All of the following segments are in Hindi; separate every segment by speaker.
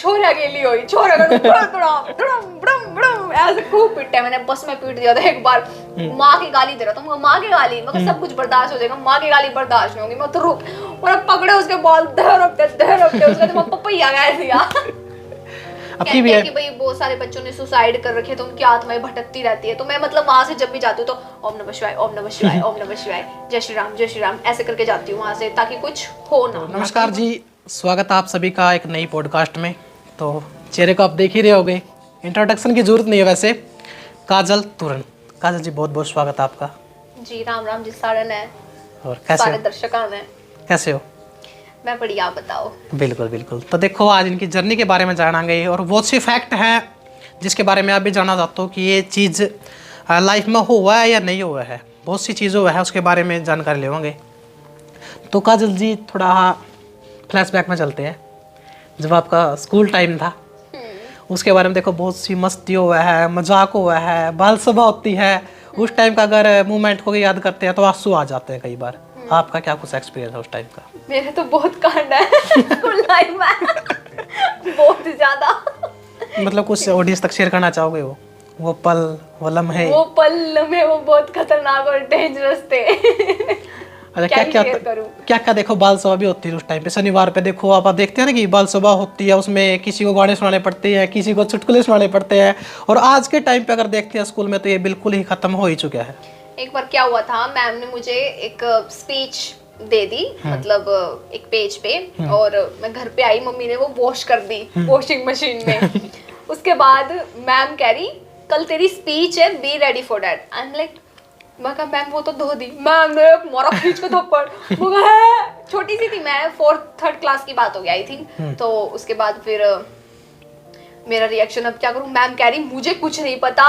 Speaker 1: छोरा गेली हुई, छोरा का ऐसे खूब पीटा मैंने, बस में पीट दिया था एक बार। माँ की गाली दे रहा था, मैं माँ की गाली, मगर सब कुछ बर्दाश्त हो जाएगा, माँ की गाली बर्दाश्त नहीं होगी, मैं तो रुक। और पकड़े उसके बाल, धर उसका तो पपैया गया दिया। कहते हैं कि भाई बहुत सारे बच्चों ने सुसाइड कर रखे, तो उनकी आत्माएं भटकती रहती है। तो मैं मतलब वहां से जब भी जाती हूँ तो ओम नमः शिवाय, ओम नमः शिवाय, ओम नमः शिवाय, जय श्री राम ऐसे करके जाती हूँ वहां से, ताकि कुछ हो ना।
Speaker 2: नमस्कार जी, स्वागत है आप सभी का एक नई पॉडकास्ट में। तो चेहरे को आप देख ही रहे होगे, इंट्रोडक्शन की जरूरत नहीं है वैसे। काजल तुरन, काजल जी बहुत बहुत स्वागत है आपका।
Speaker 1: जी राम जी सारन है
Speaker 2: और कैसे
Speaker 1: सारे
Speaker 2: हो?
Speaker 1: दर्शकों में
Speaker 2: कैसे हो?
Speaker 1: मैं बढ़िया, बताओ।
Speaker 2: बिल्कुल बिल्कुल। तो देखो आज इनकी जर्नी के बारे में जानेंगे और बहुत से फैक्ट हैं जिसके बारे में आप भी जानना चाहते हो कि ये चीज़ लाइफ में हुआ है या नहीं हुआ है। बहुत सी चीज़ हुआ है, उसके बारे में जानकारी लेवांगे। तो काजल जी थोड़ा फ्लैशबैक में चलते हैं, जब आपका स्कूल टाइम था उसके बारे में। देखो बहुत सी मस्ती हुआ है, मजाक हुआ है, बाल सभा होती है। उस टाइम का अगर मूवमेंट को याद करते हैं तो आंसू आ जाते हैं कई बार। आपका क्या कुछ एक्सपीरियंस है उस टाइम का?
Speaker 1: मेरे तो बहुत कांड है स्कूल लाइफ में, बहुत ज्यादा।
Speaker 2: मतलब कुछ ऑडियंस तक शेयर करना चाहोगे? वो पल, वो लम्हे?
Speaker 1: वो बहुत खतरनाक और डेंजरस थे।
Speaker 2: अच्छा
Speaker 1: क्या
Speaker 2: क्या
Speaker 1: शेयर करूं?
Speaker 2: क्या देखो बाल सभा भी होती है उस टाइम पे। शनिवार पे देखो आप देखते हैं ना कि बाल सभा होती है, उसमें किसी को गाने सुनाने पड़ते हैं, किसी को चुटकुले सुनाने पड़ते हैं। और आज के टाइम पे अगर देखते हैं स्कूल में तो ये बिल्कुल ही खत्म हो ही चुका है।
Speaker 1: एक बार क्या हुआ था, मैम ने मुझे एक स्पीच दे दी, मतलब एक पेज पे, और मैं घर पे आई, मम्मी ने वो वॉश कर दी वॉशिंग मशीन में। उसके बाद मैम कह रही कल तेरी स्पीच है, be ready for that. I am like, मैं कहा मैम वो तो धो दी। मैम ने मारा खींच के थप्पड़। छोटी सी थी मैं, 4th-3rd क्लास की बात हो गई आई थिंक। तो उसके बाद फिर मेरा रिएक्शन अब क्या करूं। मैम कह रही मुझे कुछ नहीं पता,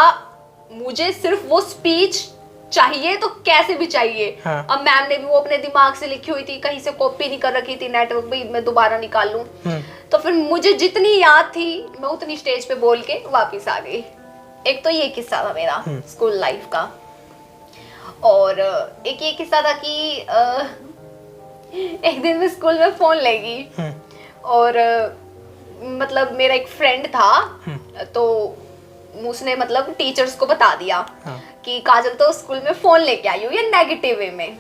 Speaker 1: मुझे सिर्फ वो स्पीच चाहिए, तो कैसे भी चाहिए।
Speaker 2: हाँ।
Speaker 1: अब मैम ने भी वो अपने दिमाग से लिखी हुई थी, कहीं से कॉपी नहीं कर रखी थी, नेटवर्क भी मैं दोबारा निकाल लूं। तो फिर मुझे जितनी याद थी मैं उतनी स्टेज पे बोल के वापस आ गई। एक तो ये किस्सा था मेरा स्कूल लाइफ का। और एक ये किस्सा था कि एक दिन मैं स्कूल में फोन ले गई, और मतलब मेरा एक फ्रेंड था, तो उसने मतलब टीचर्स को बता दिया कि काजल तो स्कूल में फोन लेके आई हुई है नेगेटिव वे में।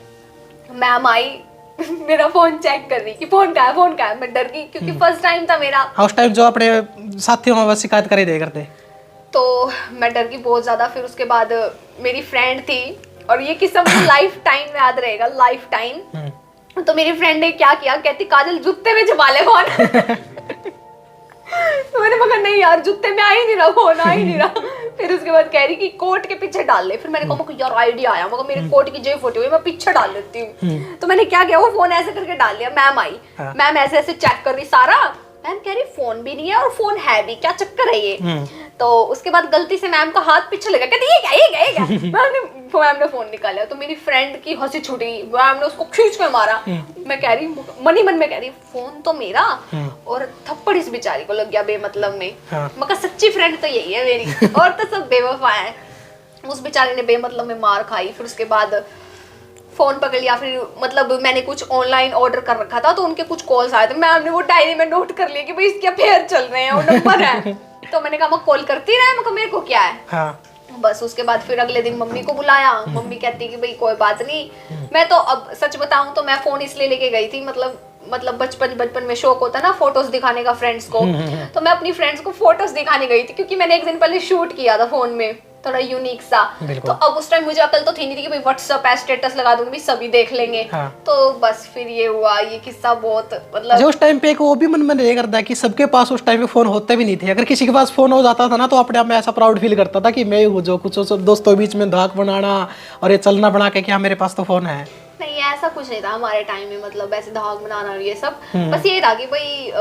Speaker 1: मैम आई मेरा फोन चेक कर रही कि फोन का है। मैं डर गई क्योंकि फर्स्ट टाइम था मेरा।
Speaker 2: उस टाइम जो अपने साथियों में शिकायत करे दे करते,
Speaker 1: तो मैं डर गई बहुत ज्यादा। फिर उसके बाद मेरी फ्रेंड थी, और ये किस्सा मुझे लाइफ टाइम याद रहेगा, लाइफ टाइम। तो मेरी फ्रेंड ने क्या किया, कहती काजल जूते में छुपा ले फोन। तो मैंने कहा नहीं यार, जूते में आ ही नहीं रहा फोन, आ ही नहीं रहा। फिर उसके बाद कह रही कि कोट के पीछे डाल ले। फिर मैंने कहा यार आइडिया आया, मगर मेरे कोट की जेब फटी हुई, मैं पीछे डाल लेती हूँ। तो मैंने क्या किया, वो फोन ऐसे करके डाल लिया। मैम आई, मैम ऐसे ऐसे चेक कर रही सारा। मैम कह रही फोन भी नहीं है और फोन है भी, क्या चक्कर है ये। तो उसके बाद गलती से मैम का हाथ पीछे लगा, कहती ये क्या। मैम ने फोन निकाला, तो मेरी फ्रेंड की हंसी छूटी, मैम ने उसको खींच के मारा। मैं कह रही मन ही मन में कह रही फोन तो मेरा, और थप्पड़ इस बेचारी को लग गया बेमतलब में। मगर सच्ची फ्रेंड तो यही है मेरी, और तो सब बेवफा है। उस बेचारी ने बेमतलब में मार खाई। फिर उसके बाद फोन पकड़ लिया। फिर मतलब मैंने कुछ ऑनलाइन ऑर्डर कर रखा था, तो उनके कुछ कॉल्स आए थे। मैम ने वो डायरी में नोट कर लिया कि भाई इसके अफेयर चल रहे हैं और नंबर है। तो मैंने कहा कॉल करती रहे, मेरे को क्या है।
Speaker 2: हाँ।
Speaker 1: बस उसके बाद फिर अगले दिन मम्मी को बुलाया। मम्मी कहती कि भाई कोई बात नहीं। मैं तो अब सच बताऊं तो मैं फोन इसलिए लेके गई थी, मतलब बचपन में शौक होता है ना फोटोज दिखाने का फ्रेंड्स को। तो मैं अपनी फ्रेंड्स को फोटोज दिखाने गई थी, क्योंकि मैंने एक दिन पहले शूट किया था फोन में, थोड़ा यूनिक सा। तो अब उस टाइम मुझे अकल तो थी नहीं थी कि भाई व्हाट्सएप पे स्टेटस लगा दूंगी, सभी देख लेंगे।
Speaker 2: हाँ।
Speaker 1: तो बस फिर ये हुआ, ये किस्सा बहुत मतलब
Speaker 2: जो उस टाइम पे एक वो भी मन में नहीं करता कि सबके पास उस टाइम पे फोन होते भी नहीं थे। अगर किसी के पास फोन हो जाता था ना तो अपने आप में ऐसा प्राउड फील करता था कि मैं हूँ जो कुछ दोस्तों के बीच में धाक बनाना और ये चलना बना के क्या मेरे पास तो फोन है।
Speaker 1: नहीं ऐसा कुछ नहीं था हमारे टाइम में, मतलब ऐसे धाक बनाना और ये सब। बस ये था कि भाई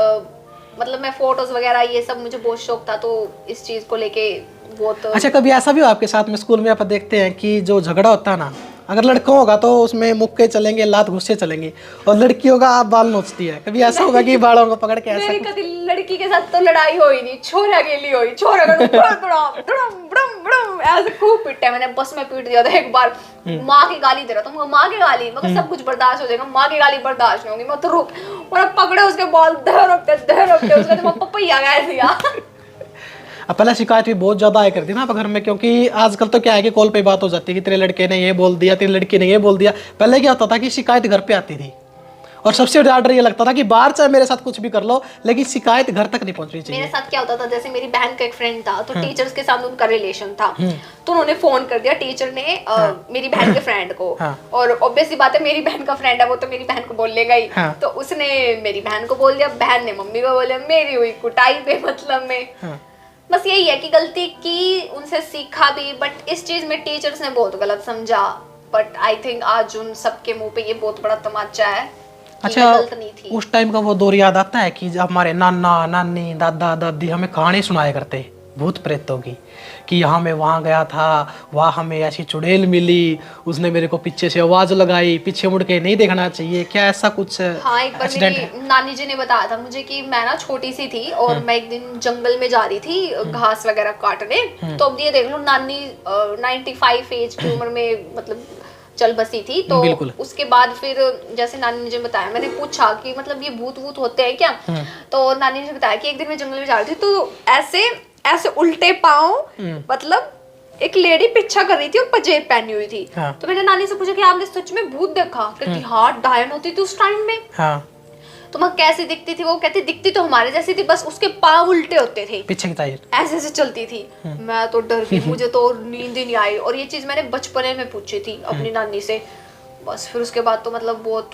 Speaker 1: मतलब मैं फोटोज वगैरह ये सब मुझे बहुत शौक था, तो इस चीज को लेके बहुत।
Speaker 2: अच्छा कभी ऐसा भी हो आपके साथ में स्कूल में आप देखते हैं कि जो झगड़ा होता है ना अगर लड़कों होगा तो उसमें मुक्के चलेंगे, लात गुस्से चलेंगे, और लड़कियों का आप बाल नोचती है। कभी ऐसा होगा कि बालों को पकड़ के ऐसा
Speaker 1: मेरी कभी लड़की के साथ तो लड़ाई हो ही नहीं, छोरा के लिए हुई, छोरा का ऐसे खूब पीटा मैंने, बस में पीट दिया था एक बार। माँ की गाली दे रहा था, माँ की गाली, मगर सब कुछ बर्दाश्त हो जाएगा, माँ की गाली बर्दाश्त नहीं होगी, मैं तो रुक, और पकड़े उसके बाल, धर रखते उसका तो पपैया गया दिया।
Speaker 2: अब पहले शिकायत भी बहुत ज्यादा आया करती ना अब घर में, क्योंकि आजकल तो क्या है कि कॉल पे बात हो जाती है कि तेरे लड़के ने ये बोल दिया, तेरी लड़की ने ये बोल दिया। पहले क्या होता था कि शिकायत घर पे आती थी, और सबसे ज्यादा डर ये लगता था कि बाहर चाहे मेरे साथ कुछ भी कर लो, लेकिन शिकायत घर तक नहीं पहुंचनी चाहिए।
Speaker 1: मेरे साथ क्या होता था, जैसे मेरी बहन का एक फ्रेंड था, तो टीचर्स के साथ उनका रिलेशन था, तो उन्होंने फोन कर दिया टीचर ने मेरी बहन के फ्रेंड को, और ऑब्वियसली बात है मेरी बहन का फ्रेंड है वो, तो मेरी बहन को बोलेगा ही, तो उसने मेरी बहन को बोल दिया, बहन ने मम्मी को बोल दिया, मेरी हुई कुटाई बेमतलब में। बस यही है कि गलती की, उनसे सीखा भी, बट इस चीज में टीचर्स ने बहुत गलत समझा। बट आई थिंक आज उन सबके मुंह पे ये बहुत बड़ा तमाचा है।
Speaker 2: अच्छा, उस टाइम का वो दौर याद आता है कि जब हमारे नाना नानी दादा दादी हमें कहानी सुनाया करते भूत प्रेतों की, कि यहाँ मैं वहाँ गया था, वहाँ हमें ऐसी चुड़ैल मिली, उसने मेरे को पीछे से आवाज लगाई, पीछे मुड़ के नहीं देखना चाहिए, क्या ऐसा कुछ?
Speaker 1: हाँ, एक बार मेरी नानी जी ने बताया था मुझे कि मैं ना छोटी सी थी और मैं एक दिन जंगल में जा रही थी घास वगैरह काटने, तो अब ये देख लो नानी 95 एज की उम्र में मतलब चल बसी थी। तो उसके बाद फिर जैसे नानी ने मुझे बताया, मैंने पूछा कि मतलब ये भूत वूत होते हैं क्या, तो नानी ने बताया कि एक दिन मैं जंगल में जा रही थी, तो ऐसे ऐसे उल्टे पांव मतलब एक लेडी पीछा कर रही थी और पजेब पहनी हुई थी। तो मैंने नानी से पूछा कि आपने सच में भूत देखा? कहती हाँ, डायन होती थी उस टाइम में। तो मैं कैसे दिखती थी? वो कहती दिखती तो हमारे जैसी थी, बस उसके पांव उल्टे होते थे,
Speaker 2: पीछे की साइड
Speaker 1: ऐसे ऐसे चलती थी। मैं तो डर गई, मुझे तो नींद ही नहीं आई, और ये चीज मैंने बचपने में पूछी थी अपनी नानी से। बस फिर उसके बाद तो मतलब बहुत,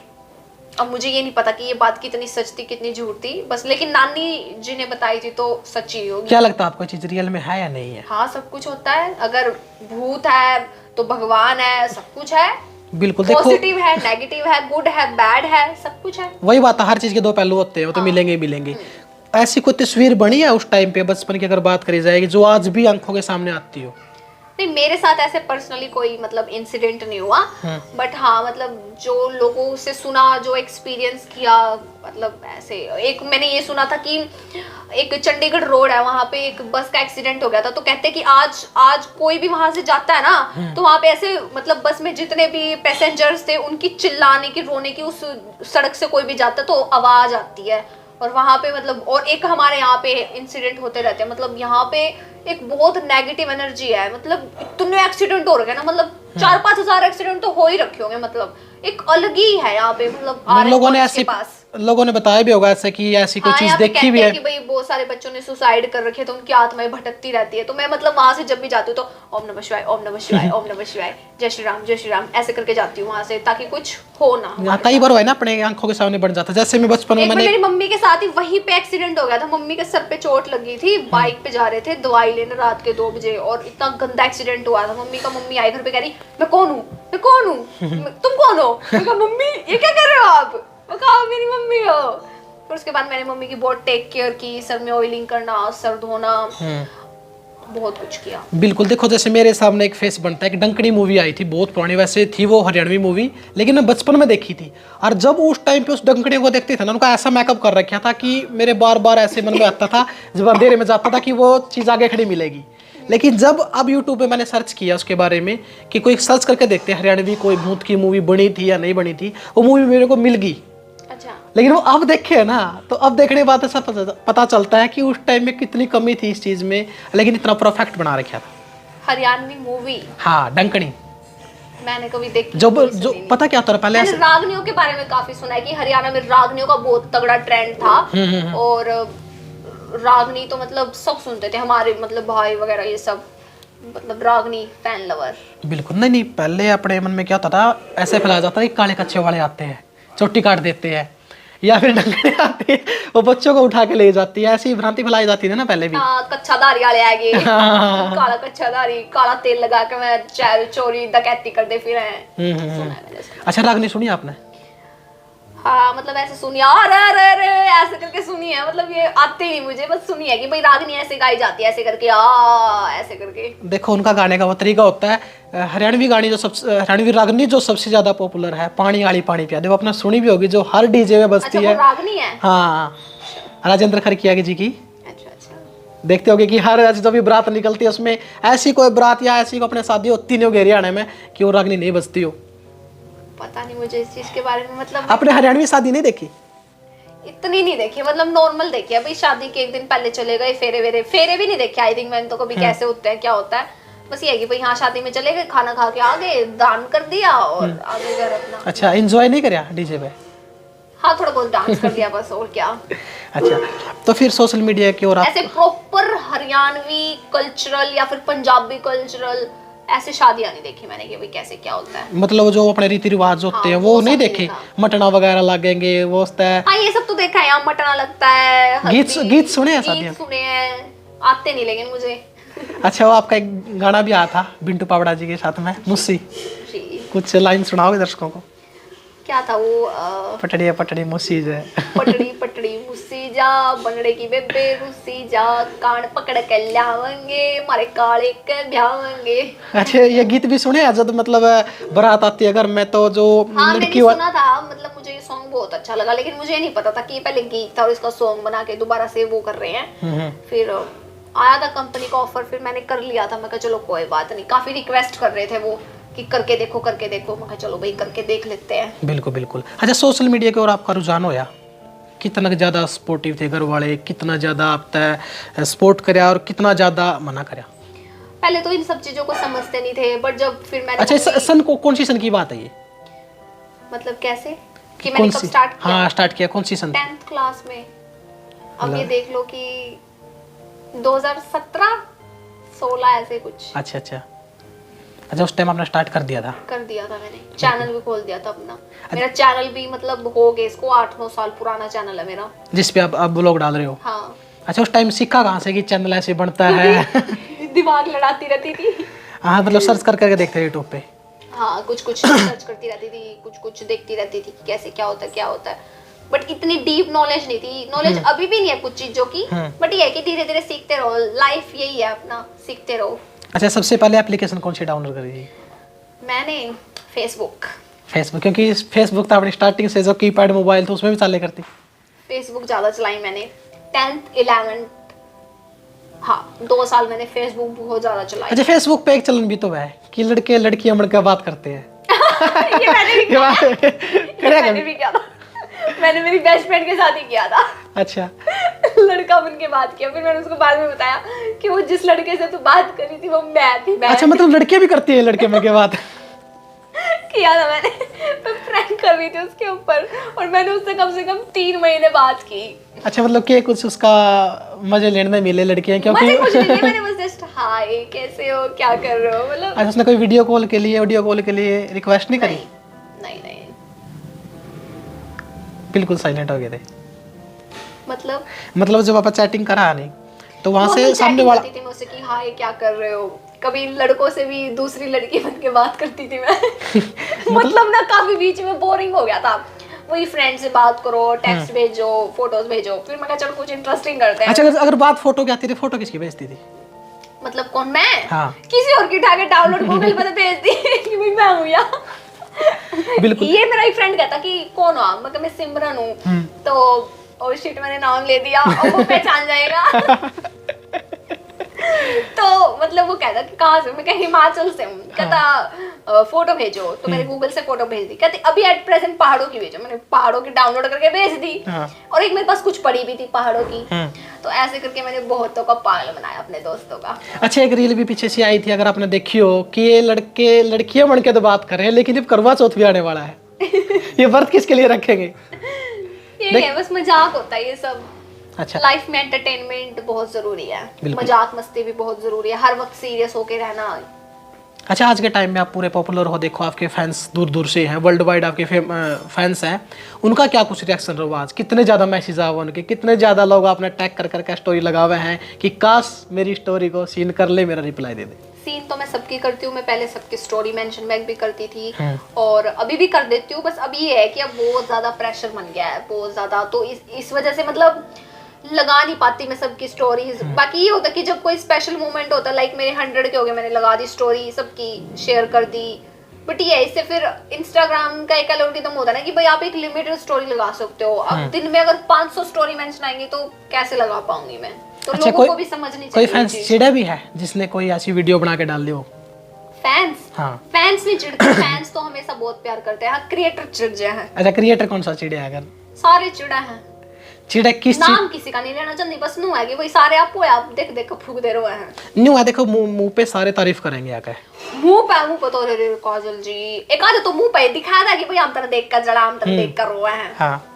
Speaker 1: अब मुझे ये नहीं पता कि ये बात कितनी सच थी कितनी झूठ थी, बस लेकिन नानी जी ने बताई थी तो सच्ची होगी।
Speaker 2: क्या लगता है आपको चीज रियल में है या नहीं है?
Speaker 1: हाँ, सब कुछ होता है, अगर भूत है तो भगवान है, सब कुछ है।
Speaker 2: बिल्कुल, देखो
Speaker 1: पॉजिटिव है, नेगेटिव है, गुड है, बैड है, सब कुछ है।
Speaker 2: वही बात है, हर चीज के दो पहलू होते हैं, वो तो मिलेंगे ही मिलेंगे। ऐसी कोई तस्वीर बनी है उस टाइम पे बचपन की अगर बात करी जाएगी जो आज भी आंखों के सामने आती हो?
Speaker 1: नहीं, मेरे साथ ऐसे पर्सनली कोई मतलब इंसिडेंट नहीं हुआ, बट हाँ मतलब जो लोगों से सुना, जो एक्सपीरियंस किया, मतलब ऐसे एक मैंने ये सुना था कि एक चंडीगढ़ रोड है, वहाँ पे एक बस का एक्सीडेंट हो गया था, तो कहते कि आज कोई भी वहां से जाता है ना, तो वहाँ पे ऐसे मतलब बस में जितने भी पैसेंजर्स थे उनकी चिल्लाने की, रोने की, उस सड़क से कोई भी जाता तो आवाज आती है। और वहाँ पे मतलब, और एक हमारे यहाँ पे इंसिडेंट होते रहते हैं, मतलब यहाँ पे एक बहुत नेगेटिव एनर्जी है, मतलब इतने एक्सीडेंट हो रखे ना, मतलब 4-5 हजार एक्सीडेंट तो हो ही रखे होंगे, मतलब एक अलग ही है यहाँ पे, मतलब
Speaker 2: लोगों ने ऐसे लोगों ने बताया भी होगा ऐसे कि ऐसी कोई चीज देखी भी है
Speaker 1: कि भाई बहुत सारे बच्चों ने सुसाइड कर रखे, तो उनकी आत्माएं भटकती रहती है। तो मैं मतलब वहां से जब भी जाती हूँ तो ओम नमः शिवाय, ओम नमः शिवाय, ओम नमः शिवाय, जय श्री राम ऐसे करके जाती हूँ वहां से, ताकि कुछ हो ना।
Speaker 2: कई बार है ना अपने आंखों के सामने बन जाता है। जैसे मैं बचपन में
Speaker 1: मेरी मम्मी के साथ ही वहीं पे एक्सीडेंट हो गया था, मम्मी के सर पे चोट लगी थी, बाइक पे जा रहे थे दवाई लेने रात के 2 बजे, और इतना गंदा एक्सीडेंट हुआ था। मम्मी आई घर पे, कह रही मैं कौन हूँ तुम कौन हो? मम्मी ये क्या कर रहे हो आप? कहा मेरी मम्मी हो। फिर उसके बाद मैंने मम्मी की बहुत टेक केयर की, सर में ऑयलिंग करना, सर धोना, बहुत कुछ किया।
Speaker 2: बिल्कुल, देखो जैसे मेरे सामने एक फेस बनता है, एक डंकनी मूवी आई थी, बहुत पुरानी वैसे थी वो, हरियाणवी मूवी, लेकिन मैं बचपन में देखी थी। और जब उस टाइम पे उस डंकनी को देखते थे ना, उनका ऐसा मेकअप कर रखा था कि मेरे बार बार ऐसे मन में आता था, जब अंधेरे में जाता था कि वो चीज़ आगे खड़ी मिलेगी। लेकिन जब अब यूट्यूब पे मैंने सर्च किया उसके बारे में कि कोई सर्च करके देखते हैं हरियाणवी कोई भूत की मूवी बनी थी या नहीं बनी थी, वो मूवी मेरे को मिल गई।
Speaker 1: अच्छा।
Speaker 2: लेकिन वो अब देखे ना, तो अब देखने के बाद ऐसा पता चलता है कि उस टाइम में कितनी कमी थी इस चीज में, लेकिन इतना परफेक्ट बना रखा था।
Speaker 1: हरियाणवी मूवी,
Speaker 2: हाँ, डंकनी
Speaker 1: मैंने कभी देखी
Speaker 2: जो पता क्या होता है, पहले
Speaker 1: मैंने रागनियों के बारे में काफी सुना है कि हरियाणा में रागनियों का बहुत तगड़ा ट्रेंड था, और रागनी तो मतलब सब सुनते थे, हमारे मतलब भाई वगैरह ये सब, मतलब रागनी फैन लवर।
Speaker 2: बिल्कुल नहीं, पहले अपने मन में क्या होता था, ऐसे फैलाया जाता था कि काले कच्चे वाले आते हैं, चोटी काट देते हैं, या फिर डंगरे आते हैं, वो बच्चों को उठा के ले जाती है, ऐसी भ्रांति फैलाई जाती थी ना पहले भी।
Speaker 1: कच्चाधारी वाले आगे, काला कच्चाधारी, काला तेल लगा के मैं चोरी डकैती करते फिर हैं।
Speaker 2: अच्छा, रागनी सुनी आपने?
Speaker 1: हाँ, मतलब ऐसे सुनिए, अरे ऐसे करके सुनी है, मतलब ये आते ही नहीं मुझे, बस सुनी है कि भाई रागनी ऐसे गाई जाती है, ऐसे करके ऐसे करके।
Speaker 2: देखो उनका गाने का वो तरीका होता है, हरियाणवी गानी जो सबसे हरियाणवी रागनी जो सबसे ज्यादा पॉपुलर है, पानी आली पानी पिया दे, वो अपना सुनी भी होगी, जो हर डीजे में बजती
Speaker 1: अच्छा,
Speaker 2: है।
Speaker 1: वो रागनी है।
Speaker 2: हाँ, राजेंद्र खरकिया जी की।
Speaker 1: अच्छा अच्छा।
Speaker 2: देखते होगे कि हर जब भी बारात निकलती है उसमें ऐसी कोई बारात या ऐसी को अपने शादी होती नहीं होगी हरियाणा में कि वो रागनी नहीं बजती हो।
Speaker 1: पता नहीं मुझे इस चीज के बारे में, मतलब
Speaker 2: आपने हरियाणवी शादी नहीं देखी?
Speaker 1: इतनी नहीं देखी, मतलब नॉर्मल देखी है भाई, शादी के एक दिन पहले चले गए, फेरे भी नहीं देखे आई थिंक मैंने तो कभी, कैसे होते हैं क्या होता है, बस ये है कि भाई हाँ शादी में चले गए, खाना खा के आ गए, दान कर दिया और आगे घर अपना।
Speaker 2: अच्छा, एंजॉय नहीं करा डीजे पे?
Speaker 1: हाँ थोड़ा बहुत डांस कर लिया बस, और क्या।
Speaker 2: अच्छा, तो फिर सोशल मीडिया की ओर आप
Speaker 1: ऐसे प्रॉपर हरियाणवी कल्चरल या फिर पंजाबी कल्चरल ऐसे शादियां नहीं देखी मैंने कि भाई कैसे क्या होता है।
Speaker 2: मतलब जो अपने रीति रिवाज होते हैं वो नहीं देखे? मटना वगैरह लगेंगे वो होता है?
Speaker 1: हाँ ये सब तो देखा है, यहाँ मटना लगता है,
Speaker 2: गीत सुने हैं शादियों?
Speaker 1: गीत सुने हैं, आते नहीं लेकिन मुझे।
Speaker 2: अच्छा, वो आपका एक गाना भी आया था बिंटू पावड़ा जी के साथ में, मुस्सी, कुछ लाइन सुनाओगे दर्शकों को?
Speaker 1: क्या था वो?
Speaker 2: पटड़ी पटड़ी मुस्सी जा,
Speaker 1: पटड़ी पटड़ी मुस्सी जा, बनड़े की बेबे रुसी जा, कान पकड़ के लावेंगे, मारे काले के ब्यावेंगे।
Speaker 2: अच्छा, ये गीत भी सुने हैं जब मतलब बारात आती है घर में तो जो
Speaker 1: हाँ,
Speaker 2: लड़की
Speaker 1: मैंने सुना था, मतलब मुझे ये सॉन्ग बहुत अच्छा लगा, लेकिन मुझे नहीं पता था कि ये पहले गीत था और इसका सॉन्ग बना के दोबारा से वो कर रहे हैं। फिर आया था कंपनी का ऑफर, फिर मैंने कर लिया था, मैं कहा चलो कोई बात नहीं, काफी रिक्वेस्ट कर रहे थे वो कि करके देखो करके देखो, मैं कहा चलो भाई करके देख लेते हैं।
Speaker 2: बिल्कुल बिल्कुल। अच्छा, सोशल मीडिया की ओर आपका रुझान होया, कितना ज़्यादा सपोर्टिव थे घर वाले, कितना ज़्यादा आप सपोर्ट कराया और कितना ज़्यादा मना कराया?
Speaker 1: पहले तो इन सब चीजों को समझते नहीं थे, बट जब फिर मैंने
Speaker 2: अच्छा, सन को कौन सी सन की बात है ये?
Speaker 1: मतलब कैसे कि मैंने कब स्टार्ट किया?
Speaker 2: हाँ, स्टार्ट किया कौन सी सन?
Speaker 1: 10th क्लास में। अब ये देख लो कि 2017 16 ऐसे कुछ।
Speaker 2: अच्छा अच्छा अच्छा, उस टाइम आपने स्टार्ट कर दिया था?
Speaker 1: कर दिया था मैंने, चैनल भी खोल दिया था अपना। मेरा चैनल भी मतलब हो गए इसको 8-9 साल पुराना चैनल है मेरा,
Speaker 2: जिस पे आप ब्लॉग डाल रहे हो?
Speaker 1: हाँ।
Speaker 2: अच्छा, उस टाइम सीखा कहाँ से कि चैनल ऐसे बनता है?
Speaker 1: दिमाग लड़ाती रहती थी।
Speaker 2: हाँ, मतलब सर्च कर करके देखते यूट्यूब पे?
Speaker 1: हाँ, कुछ कुछ सर्च करती रहती थी, कुछ कुछ देखती रहती थी कि कैसे क्या होता है, बट इतनी डीप नॉलेज नहीं थी। नॉलेज अभी भी नहीं है कुछ चीजों की, बट ये है कि धीरे धीरे सीखते रहो, लाइफ यही है अपना, सीखते रहो।
Speaker 2: अच्छा, सबसे पहले एप्लीकेशन कौन सी डाउनलोड करी थी?
Speaker 1: मैंने फेसबुक,
Speaker 2: क्योंकि फेसबुक तो अपनी स्टार्टिंग से जो कीपैड मोबाइल था उसमें भी चाले करती।
Speaker 1: फेसबुक ज़्यादा चलाई मैंने 10th 11th, हाँ 2 साल मैंने फेसबुक बहुत ज़्यादा चलाई।
Speaker 2: अच्छा, फेसबुक पे एक चलन भी तो है कि लड़के लड़कियां मिलकर बात करते हैं।
Speaker 1: ये मैंने भी किया था। मैंने मेरी बेस्ट फ्रेंड के साथ ही किया था।
Speaker 2: अच्छा,
Speaker 1: लड़का बन के बात किया, फिर मैंने उसको बाद में बताया कि वो जिस लड़के से तू बात करी थी वो मैं थी।
Speaker 2: अच्छा, मतलब लड़कियां भी करती है लड़के मिलके बात?
Speaker 1: किया था मैंने, मैं प्रैंक कर रही थी उसके ऊपर और मैंने उससे कम से कम 3 महीने बात की।
Speaker 2: अच्छा, मतलब कि कुछ उसका मजे लेने में मिले लड़कियां? क्योंकि
Speaker 1: मजे कुछ नहीं, मैंने बस जस्ट हाय कैसे हो क्या कर रहे हो, मतलब।
Speaker 2: अच्छा, उसने कोई वीडियो कॉल के लिए ऑडियो कॉल के लिए रिक्वेस्ट नहीं करी?
Speaker 1: नहीं,
Speaker 2: बिल्कुल साइलेंट हो गए थे?
Speaker 1: मतलब
Speaker 2: जब आप चैटिंग करा नहीं तो वहां से सामने वाला
Speaker 1: थी मुझसे कि हाय क्या कर रहे हो, कभी लड़कों से भी दूसरी लड़की बन के बात करती थी मैं। मतलब ना काफी बीच में बोरिंग हो गया था, वही फ्रेंड से बात करो, टेक्स्ट भेजो, फोटोज भेजो, फिर मैं कहा चलो कुछ इंटरेस्टिंग करते हैं।
Speaker 2: अच्छा, अगर बात फोटो की आती थी, फोटो किसकी भेजती थी?
Speaker 1: मतलब कौन, मैं?
Speaker 2: हाँ।
Speaker 1: किसी और की उठा के डाउनलोड गूगल पर भेज दी कि भाई मैं हूँ या।
Speaker 2: बिल्कुल।
Speaker 1: ये मेरा एक फ्रेंड कहता कि कौन हो आप, मैं सिमरन हूँ, तो ओ शिट मैंने नाम ले दिया और वो पहचान जाएगा। तो मतलब वो कहता कि कहाँ से, मैं कहा हिमाचल से हूँ। कहता फोटो भेजो, तो मैंने गूगल से फोटो भेज दी। कहते अभी एट प्रेजेंट पहाड़ों की भेजो, मैंने पहाड़ों की डाउनलोड करके भेज दी। और एक मेरे पास कुछ पड़ी भी थी पहाड़ों की। तो ऐसे करके मैंने बहुतों का पागल बनाया अपने दोस्तों का। अच्छा,
Speaker 2: एक रील भी पीछे से आई थी, अगर आपने देखी हो, कि ये लड़के लड़कियां बन के तो बात कर रहे हैं, लेकिन जब करवा चौथ भी आने वाला है, ये व्रत किसके लिए रखेंगे?
Speaker 1: ये है बस मजाक होता है ये सब।
Speaker 2: अच्छा,
Speaker 1: लाइफ में एंटरटेनमेंट बहुत जरूरी है, मजाक मस्ती भी बहुत जरूरी है, हर वक्त सीरियस होके रहना।
Speaker 2: अच्छा, आज के टाइम में आप पूरे पॉपुलर हो, देखो आपके फैंस दूर दूर से हैं, वर्ल्ड वाइड आपके फैंस हैं, उनका क्या कुछ रिएक्शन रहा आज? कितने ज़्यादा मैसेज आए उनके, कितने ज़्यादा लोग आपने टैग कर करके स्टोरी लगा हुए हैं कि काश मेरी स्टोरी को सीन कर ले, मेरा रिप्लाई दे दे?
Speaker 1: सीन तो मैं सबकी करती हूँ, मैं पहले सबकी स्टोरी मेंशन बैक भी करती थी और अभी भी कर देती हूँ। बस अभी ये है कि अब बहुत ज़्यादा प्रेशर बन गया है, बहुत ज़्यादा, तो इस वजह से मतलब लगा नहीं पाती मैं सबकी स्टोरीज। बाकी ये होता है कि जब कोई स्पेशल मोमेंट होता है, लाइक मेरे 100 के हो गए, मैंने लगा दी स्टोरी, सबकी शेयर कर दी। बट ये इससे फिर इंस्टाग्राम का एक एल्गोरिथम होता है ना कि भाई आप एक लिमिटेड स्टोरी लगा सकते हो। अब दिन में अगर 500 स्टोरी मेंशन आएंगी तो कैसे लगा पाऊंगी मैं? तो
Speaker 2: अच्छा,
Speaker 1: लोगों को भी समझनी चाहिए।
Speaker 2: कोई फैंस चिढ़ा भी है जिसने कोई ऐसी वीडियो बना के डाल दी हो?
Speaker 1: फैंस?
Speaker 2: हाँ।
Speaker 1: फैंस नहीं चिढ़ते, फैंस तो हमेशा बहुत प्यार करते हैं। हाँ, क्रिएटर चिढ़ जाए हैं।
Speaker 2: अच्छा, क्रिएटर कौन सा चिढ़े अगर?
Speaker 1: सारे चिढ़ा हैं।
Speaker 2: चिढ़े किस
Speaker 1: नाम किसी का नहीं लेना चाहती, बस नू है कि भाई सारे आपको आप देख देख फूक दे रहे हैं।
Speaker 2: न्यू है, देखो मुंह पे सारे तारीफ करेंगे आके।
Speaker 1: मुंह पे तो रे काजल जी एक आधे तो मुंह पे दिखा था कि भाई हम तरह देख कर जड़ा, हम तरह देख कर रोए हैं।
Speaker 2: हाँ,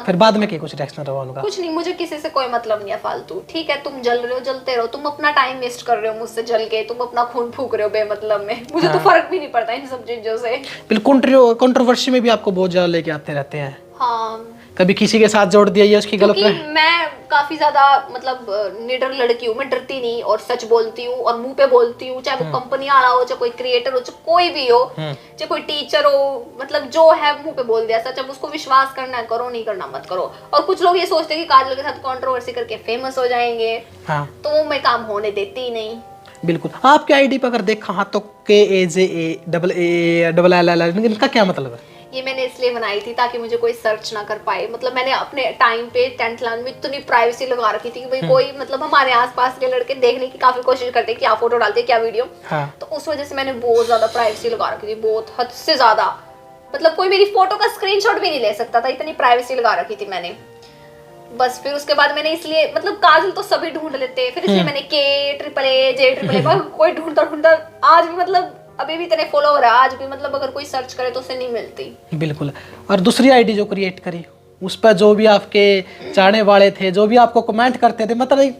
Speaker 2: फिर बाद में क्या कुछ रिएक्शन रहा उनका?
Speaker 1: कुछ नहीं, मुझे किसी से कोई मतलब नहीं है फालतू। ठीक है, तुम जल रहे हो, जलते रहो, तुम अपना टाइम वेस्ट कर रहे हो मुझसे जल के, तुम अपना खून फूक रहे हो बेमतलब में। मुझे तो फर्क भी नहीं पड़ता इन सब चीजों से।
Speaker 2: बिल्कुल, कंट्रोवर्सी में भी आपको बहुत ज्यादा लेके आते रहते हैं।
Speaker 1: हाँ,
Speaker 2: कभी किसी के साथ जोड़ दिया ये उसकी गलत
Speaker 1: क्योंकि मैं काफी ज्यादा मतलब निडर लड़की हूँ, मैं डरती नहीं और सच बोलती हूँ और मुंह पे बोलती हूँ। चाहे वो कंपनी वाला हो, चाहे कोई क्रिएटर हो, चाहे कोई भी हो, चाहे कोई टीचर हो, मतलब जो है मुंह पे बोल दिया सच। अब उसको विश्वास करना है करो, नहीं करना मत करो। और कुछ लोग ये सोचते हैं कि काजल के साथ कंट्रोवर्सी करके फेमस हो जाएंगे। हाँ। तो वो मैं काम होने देती ही नहीं।
Speaker 2: बिल्कुल। आपके आईडी पर अगर देखा हाँ तो KAJALL इनका क्या मतलब है?
Speaker 1: ये मैंने इसलिए बनाई थी ताकि मुझे कोई सर्च ना कर पाए। मतलब मैंने अपने टाइम पे 10th क्लास में इतनी प्राइवेसी लगा रखी थी कि भाई कोई मतलब हमारे आसपास के लड़के देखने की काफी कोशिश करते हैं क्या फोटो डालते हैं क्या वीडियो। हाँ। तो उस वजह से मैंने बहुत ज्यादा प्राइवेसी लगा रखी थी, बहुत हद से ज्यादा। मतलब कोई मेरी फोटो का स्क्रीनशॉट भी नहीं ले सकता था, इतनी प्राइवेसी लगा रखी थी मैंने। बस फिर उसके बाद मैंने इसलिए मतलब काजल तो सभी ढूंढ लेते, फिर इसलिए मैंने KAAJ कोई ढूंढता आज भी मतलब अभी भी इतने फॉलोवर है, आज भी मतलब अगर कोई सर्च करे तो उसे नहीं मिलती।
Speaker 2: बिल्कुल। और दूसरी आईडी जो क्रिएट करी उस पर जो भी आपके चाहने वाले थे, जो भी आपको कमेंट करते थे, मतलब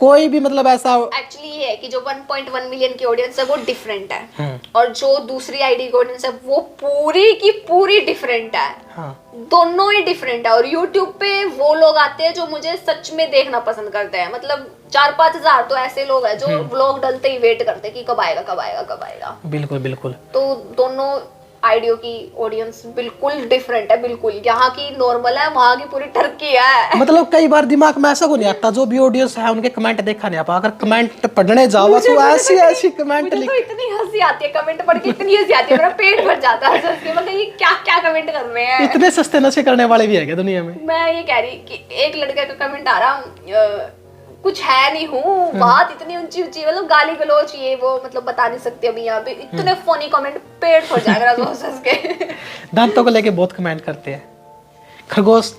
Speaker 2: कोई भी मतलब ऐसा
Speaker 1: एक्चुअली ये है कि जो 1.1 मिलियन की ऑडियंस है वो डिफरेंट है और जो दूसरी आईडी की ऑडियंस है वो पूरी की पूरी डिफरेंट है। हाँ। दोनों ही डिफरेंट है। और YouTube पे वो लोग आते हैं जो मुझे सच में देखना पसंद करते हैं। मतलब 4-5 हजार तो ऐसे लोग हैं जो व्लॉग डलते ही वेट करते हैं कि कब आएगा कब आएगा कब आएगा। बिल्कुल बिल्कुल। तो दोनों आइडियो की ऑडियंस बिल्कुल डिफरेंट है। बिल्कुल यहाँ की नॉर्मल है, वहाँ की पूरी टर्की है। मतलब कई बार दिमाग में ऐसा को नहीं आता, जो भी ऑडियंस है उनके कमेंट देखा नहीं आता, अगर कमेंट पढ़ने जाओ तो ऐसी ऐसी कमेंट लिख, तो इतनी हंसी आती है कमेंट पढ़ के, इतनी हंसी आती है, मेरा पेट भर जाता है हंस के। मतलब ये क्या क्या कमेंट कर रहे हैं। इतने सस्ते नशे करने वाले भी है क्या दुनिया में? मैं ये कह रही कि एक लड़के का कमेंट आ रहा, कुछ है नहीं हूँ, बात इतनी ऊंची ऊंची, मतलब गाली गलौज ये वो, मतलब बता नहीं सकती अभी यहाँ पे। इतने फनी कमेंट, पेट भर जाएगा हंस के। दांतों को लेके बहुत कमेंट करते हैं। खरगोश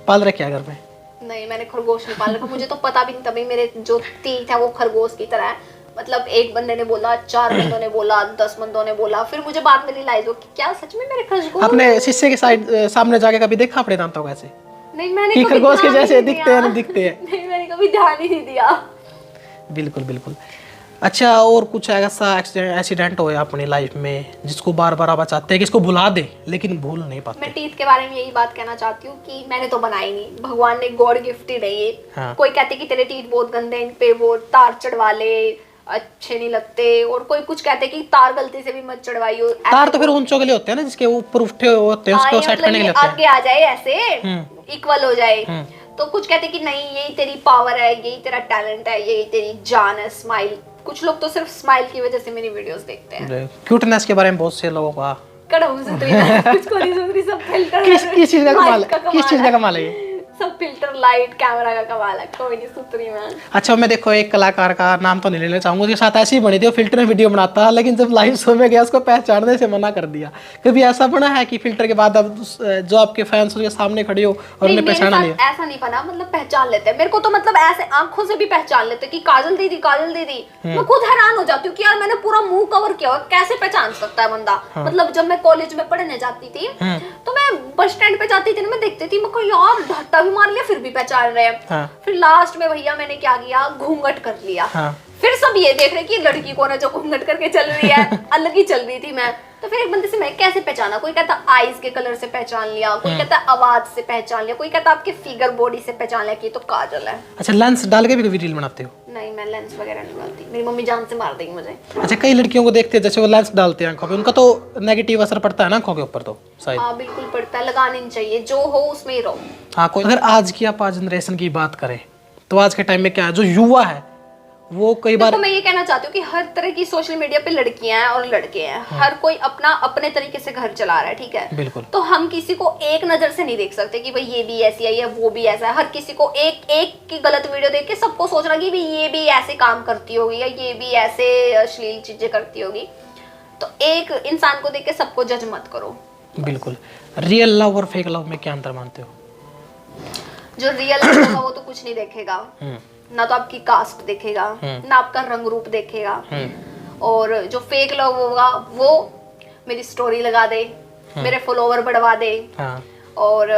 Speaker 1: पाल रखे घर में? नहीं, मैंने खरगोश नहीं पाल रखा, मुझे तो पता भी नहीं था। मेरे जो तीत है वो खरगोश की तरह है। मतलब एक बंदे ने बोला, 4 बंदों ने बोला, 10 बंदों ने बोला, फिर मुझे बाद में रियलाइज हो कि क्या सच में मेरे खरगोश। आपने शीशे के साइड सामने जाके कभी देखा अपने दांतों कैसे? नहीं, मैंने कभी खरगोश के जैसे दिखते हैं, दिखते हैं। नहीं, मैंने कभी ध्यान ही नहीं दिया। बिल्कुल बिल्कुल। अच्छा, और कुछ ऐसा एक्सीडेंट हो अपनी लाइफ में जिसको बार बार आप चाहते हैं कि इसको भुला दे लेकिन भूल नहीं पाते? मैं टीथ के बारे में यही बात कहना चाहती हूँ कि मैंने तो बनाई नहीं, भगवान ने गॉड गिफ्टेड है ये। हाँ। कोई कहते कि तेरे टीथ बहुत गंदे, इन पे वो तार चढ़वा ले, अच्छे नहीं लगते। और कोई कुछ कहते कि तार गलती से भी मत चढ़वाइयो। तार तो फिर ऊंचों के लिए होते हैं ना, जिसके ऊपर उठे होते हैं, उसको सेट करने के लिए आगे आ जाए, ऐसे इक्वल हो जाए। तो कुछ कहते कि नहीं, यही तेरी पावर है, यही तेरा टैलेंट है, यही तेरी जान है, स्माइल। कुछ लोग तो सिर्फ स्माइल की वजह से मेरी वीडियोस देखते हैं। क्यूटनेस के बारे में बहुत से लोगों का कुछ को नहीं सुन रही, सब फिल्टर। किस चीज का कमाल है? किस चीज का कमाल है ये? सब फिल्टर, लाइट, कैमरा का कमाल है, कोई नहीं सुतरी में। अच्छा, मैं देखो एक कलाकार का नाम तो नहीं लेना चाहूंगा, उसके साथ ऐसी बनी थी, वो फिल्टर में वीडियो बनाता है, लेकिन जब लाइव शो में गया उसको पहचानने से मना कर दिया। कभी ऐसा बना है कि फिल्टर के बाद अब जो आपके फैंस उसके सामने खड़ी हो और उन्हें पहचाना नहीं? ऐसा नहीं बना, मतलब पहचान लेते हैं मेरे को, तो मतलब ऐसे आंखों से भी पहचान लेते कि काजल दीदी, काजल दीदी। मैं खुद हैरान हो जाती हूँ कि यार मैंने पूरा मुंह कवर किया हुआ, कैसे पहचान सकता है बंदा। मतलब जब मैं कॉलेज में पढ़ने जाती थी तो मैं बस स्टैंड पे जाती थी, मैं देखती थी, मैं यार ढट्टा भी मार लिया फिर भी पहचान रहे हैं। हाँ। फिर लास्ट में भैया मैंने क्या किया, घूंघट कर लिया। हाँ। फिर सब ये देख रहे कि लड़की कौन है जो घूंघट करके चल रही है। अलग ही चल रही थी मैं। तो फिर एक बंदे से मैं कैसे पहचाना, कोई कहता आईज के कलर से पहचान लिया, कोई कहता आवाज से पहचान लिया, कोई कहता आपके फिगर बॉडी से पहचान लिया कि तो काजल है। अच्छा, लेंस डाल के भी कभी रील बनाते हो? नहीं, मैं लेंस वगैरह नहीं डालती, मेरी मम्मी जान से मार देगी मुझे।
Speaker 2: अच्छा, कई लड़कियों को देखते हैं जैसे वो लेंस डालते हैं आंखों पे, उनका तो नेगेटिव असर पड़ता है ना आंखों के ऊपर तो शायद।
Speaker 1: हाँ बिल्कुल पड़ता है, लगानी नहीं चाहिए, जो हो उसमें ही रहो।
Speaker 2: हाँ, कोई अगर आज की आप आज जनरेशन की बात करें तो आज के टाइम में क्या है, जो युवा है वो कई बार,
Speaker 1: तो मैं ये कहना चाहती हूँ कि हर तरह की सोशल मीडिया पे लड़कियां हैं और लड़के हैं, हर कोई अपना अपने तरीके से घर चला रहा है, ठीक है।
Speaker 2: बिल्कुल।
Speaker 1: तो हम किसी को एक नजर से नहीं देख सकते कि भाई ये भी ऐसी है या वो भी ऐसा है। हर किसी को एक एक की गलत वीडियो देख के सबको सोचना कि भाई ये भी ऐसे काम करती होगी या ये भी ऐसे अश्लील चीजें करती होगी। तो एक इंसान को देख के सबको जज मत करो।
Speaker 2: बिल्कुल। रियल लव और फेक लव में क्या अंतर मानते हो?
Speaker 1: जो रियल होगा वो तो कुछ नहीं देखेगा, ना तो आपकी कास्ट देखेगा, ना आपका रंग रूप देखेगा। और जो फेक लव होगा वो मेरी स्टोरी लगा दे, मेरे फॉलोवर बढ़वा दे,
Speaker 2: हाँ।
Speaker 1: और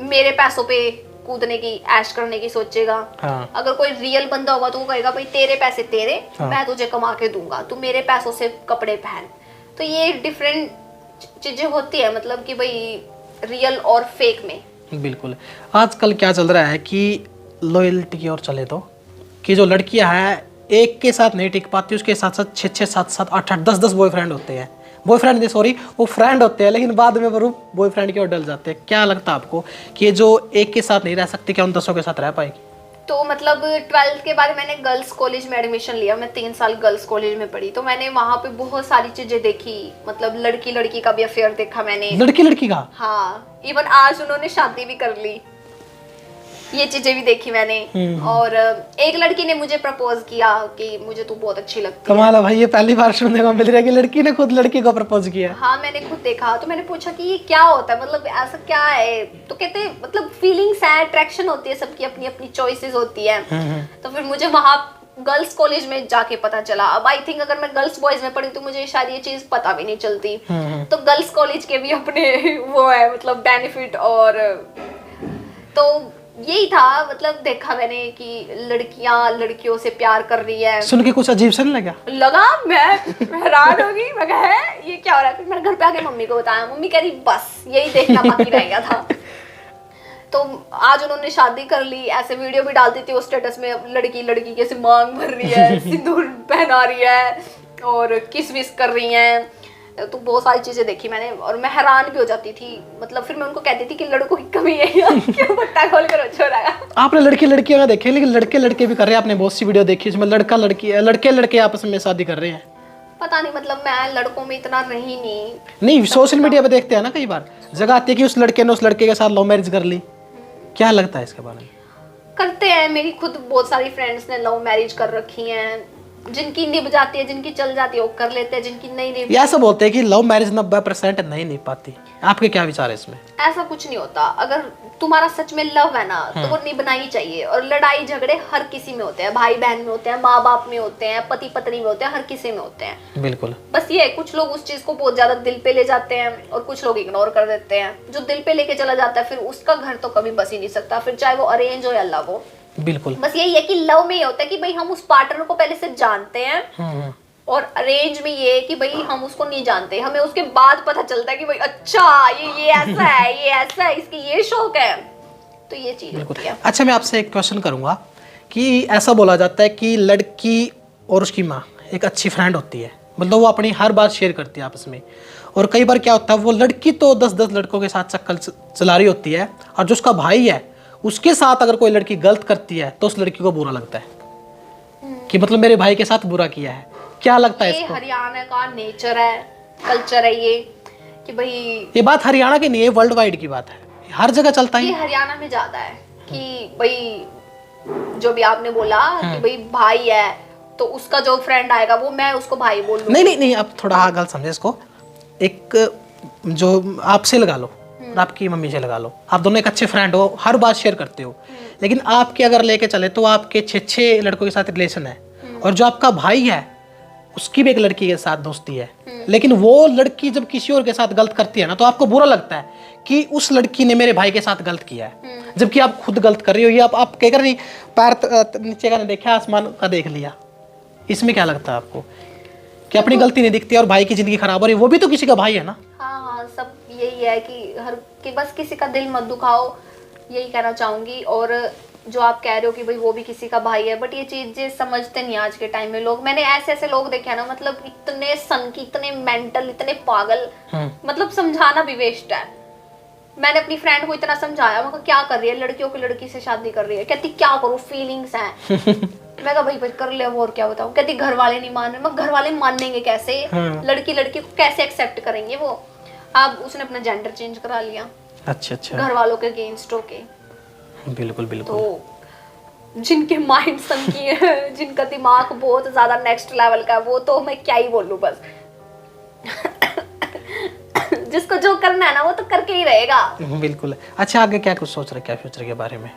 Speaker 1: मेरे पैसों पे कूदने की, ऐश करने की सोचेगा।
Speaker 2: हाँ।
Speaker 1: अगर कोई रियल बंदा होगा तो वो कहेगा भाई तेरे पैसे तेरे,
Speaker 2: हाँ।
Speaker 1: मैं तुझे कमा के दूंगा, तू मेरे पैसों से कपड़े पहन। तो ये डिफरेंट चीजें होती है, मतलब कि भाई रियल और फेक में।
Speaker 2: बिल्कुल। आजकल क्या चल रहा है कि लॉयल्टी की ओर चले तो कि जो लड़कियां हैं एक के साथ नहीं टिक पाती, उसके साथ साथ 6-6, 7-7, 8-8, 10-10 बॉयफ्रेंड होते हैं। बॉयफ्रेंड नहीं, सॉरी, वो फ्रेंड होते हैं, लेकिन बाद में वो बॉयफ्रेंड की ओर डल जाते हैं। क्या लगता है आपको कि ये जो एक के साथ नहीं रह सकती, क्या उन 10 के साथ रह पाएगी?
Speaker 1: तो मतलब 12th के बाद मैंने गर्ल्स कॉलेज में एडमिशन लिया, मैं 3 साल गर्ल्स कॉलेज में पढ़ी। तो मैंने वहाँ पे बहुत सारी चीजें देखी, मतलब लड़की लड़की का भी अफेयर देखा मैंने।
Speaker 2: लड़की लड़की का?
Speaker 1: हाँ, इवन आज उन्होंने शादी भी कर ली, ये चीजें भी देखी मैंने। और एक लड़की ने मुझे प्रपोज किया कि मुझे तू बहुत अच्छी लगती है।
Speaker 2: कमाल है भाई, ये पहली बार सुनने को मिल रहा है कि लड़की ने खुद लड़की को प्रपोज किया।
Speaker 1: हाँ, मैंने खुद देखा। तो मैंने पूछा कि ये क्या होता है, मतलब ऐसा क्या है। तो कहते मतलब फीलिंग्स है, अट्रैक्शन होती है, सबकी अपनी अपनी चॉइसेस होती है। तो फिर मुझे वहाँ गर्ल्स कॉलेज में जाके पता चला। अब आई थिंक अगर मैं गर्ल्स बॉयज में पढ़ी तो मुझे शायद ये चीज पता भी नहीं चलती। तो गर्ल्स कॉलेज के भी अपने वो है, मतलब बेनिफिट। और तो यही था, मतलब देखा मैंने कि लड़कियां लड़कियों से प्यार कर रही है।
Speaker 2: सुन के कुछ अजीब सा नहीं लगा?
Speaker 1: मैं हैरान हो गई, मैं कहा है ये क्या हो रहा है। फिर मैंने घर पे आके मम्मी को बताया, मम्मी कह रही बस यही देखना बाकी रह गया था। तो आज उन्होंने शादी कर ली, ऐसे वीडियो भी डालती थी वो स्टेटस में, लड़की लड़की कैसे मांग भर रही है, सिंदूर पहना रही है और किस विस कर रही है। तो बहुत सारी चीजें देखी मैंने और मैं हैरान भी हो जाती थी। मतलब फिर मैं उनको कहती थी कि लड़कों की कमी है, क्यों पट्टा खोल कर छोड़ा। आपने
Speaker 2: लड़की लड़कियां देखे, लेकिन लड़के लड़के भी कर रहे हैं। आपने बहुत सी वीडियो देखी इसमें लड़का लड़की, लड़के लड़के आपस में शादी कर रहे हैं।
Speaker 1: पता नहीं, मतलब मैं लड़कों में इतना रही
Speaker 2: नहीं, सोशल मीडिया पे देखते हैं ना, कई बार जगह आती है कि उस लड़के ने उस लड़के के साथ लव मैरिज कर ली। क्या लगता है इसके बारे में?
Speaker 1: करते हैं, मेरी खुद बहुत सारी फ्रेंड्स ने लव मैरिज कर रखी हैं। जिनकी निभ जाती है, जिनकी चल जाती है वो कर लेते हैं, जिनकी नहीं निभ।
Speaker 2: ऐसा बोलते हैं कि लव मैरिज 90% नहीं निभ पाती। आपके क्या विचार है इसमें?
Speaker 1: ऐसा कुछ नहीं होता। अगर तुम्हारा सच में लव है ना तो वो निभना ही चाहिए। और लड़ाई झगड़े हर किसी में होते हैं, भाई बहन में होते हैं, माँ बाप में होते हैं, पति पत्नी में होते हैं, हर किसी में होते हैं।
Speaker 2: बिल्कुल।
Speaker 1: बस ये है, कुछ लोग उस चीज को बहुत ज्यादा दिल पे ले जाते हैं और कुछ लोग इग्नोर कर देते हैं। जो दिल पे लेके चला जाता है फिर उसका घर तो कभी बस ही नहीं सकता, फिर चाहे वो अरेंज हो या लव हो।
Speaker 2: बिल्कुल।
Speaker 1: बस यही है कि लव में ये होता है कि भाई हम उस पार्टनर को पहले से जानते हैं, और अरेंज में ये है कि भाई हम उसको नहीं जानते, हमें उसके बाद पता चलता है कि भाई अच्छा ये ऐसा है, ये ऐसा है, इसकी ये शौक है। तो ये चीज होती है।
Speaker 2: अच्छा, मैं आपसे एक क्वेश्चन करूंगा कि ऐसा बोला जाता है कि लड़की और उसकी माँ एक अच्छी फ्रेंड होती है, मतलब वो अपनी हर बात शेयर करती है आपस में। और कई बार क्या होता है, वो लड़की तो 10-10 लड़कों के साथ चक्कर चला रही होती है, और जो उसका भाई है उसके साथ अगर कोई लड़की गलत करती है तो उस लड़की को बुरा लगता है कि मतलब मेरे भाई के साथ बुरा किया है। क्या लगता है इसको?
Speaker 1: हरियाणा का नेचर है, कल्चर है ये कि भाई,
Speaker 2: ये बात हरियाणा की नहीं है, वर्ल्ड वाइड की बात है, हर जगह चलता है।
Speaker 1: ये हरियाणा में ज्यादा है कि भाई जो भी आपने बोला कि भाई भाई है तो उसका जो फ्रेंड आएगा वो मैं उसको भाई बोल लूं।
Speaker 2: नहीं, अब थोड़ा गलत समझे इसको। एक जो आपसे लगा लो और आपकी मम्मी से लगा लो, आप दोनों एक अच्छे फ्रेंड हो, हर बात शेयर करते हो, लेकिन आपके अगर लेके चले तो आपके 6 लड़कों के साथ रिलेशन है, और जो आपका भाई है उसकी भी एक लड़की के साथ दोस्ती है, लेकिन वो लड़की जब किसी और के साथ गलत करती है ना तो आपको बुरा लगता है कि उस लड़की ने मेरे भाई के साथ गलत किया है, जबकि आप खुद गलत कर रही हो। ये आप कह कर नहीं, पैर नीचे का नहीं देखा, आसमान का देख लिया। इसमें क्या लगता है आपको कि अपनी गलती नहीं दिखती और भाई की जिंदगी खराब हो रही है? वो भी तो किसी का भाई है ना।
Speaker 1: हाँ, सब यही है कि हर कि बस किसी का दिल मत दुखाओ, यही कहना चाहूंगी। और जो आप कह रहे हो कि भाई वो भी किसी का भाई है, बट ये चीजें समझते नहीं आज के टाइम में लोग। मैंने ऐसे ऐसे लोग देखे हैं ना, मतलब इतने सनकी, इतने मेंटल, इतने पागल, मतलब समझाना भी वेस्ट है। मैंने अपनी फ्रेंड को इतना समझाया, मैं कहा क्या कर रही है, लड़कियों की लड़की से शादी कर रही है। कहती क्या करूँ, फीलिंग्स हैं। मैं कहा भाई कर ले, और क्या बताऊँ। कहती घर वाले नहीं मान रहे। मैं घर वाले मानेंगे कैसे, लड़की लड़की को कैसे एक्सेप्ट करेंगे वो। अब उसने अपना जेंडर चेंज करा लिया।
Speaker 2: अच्छा अच्छा,
Speaker 1: घर वालों के अगेंस्ट होके।
Speaker 2: बिल्कुल बिल्कुल।
Speaker 1: तो जिनके माइंड सनकी है, जिनका दिमाग बहुत ज्यादा नेक्स्ट लेवल का है, वो तो मैं क्या ही बोलूं बस। जिसको जो करना है ना वो तो करके ही रहेगा।
Speaker 2: बिल्कुल। अच्छा आगे क्या कुछ सोच रहे, क्या फ्यूचर के बारे में?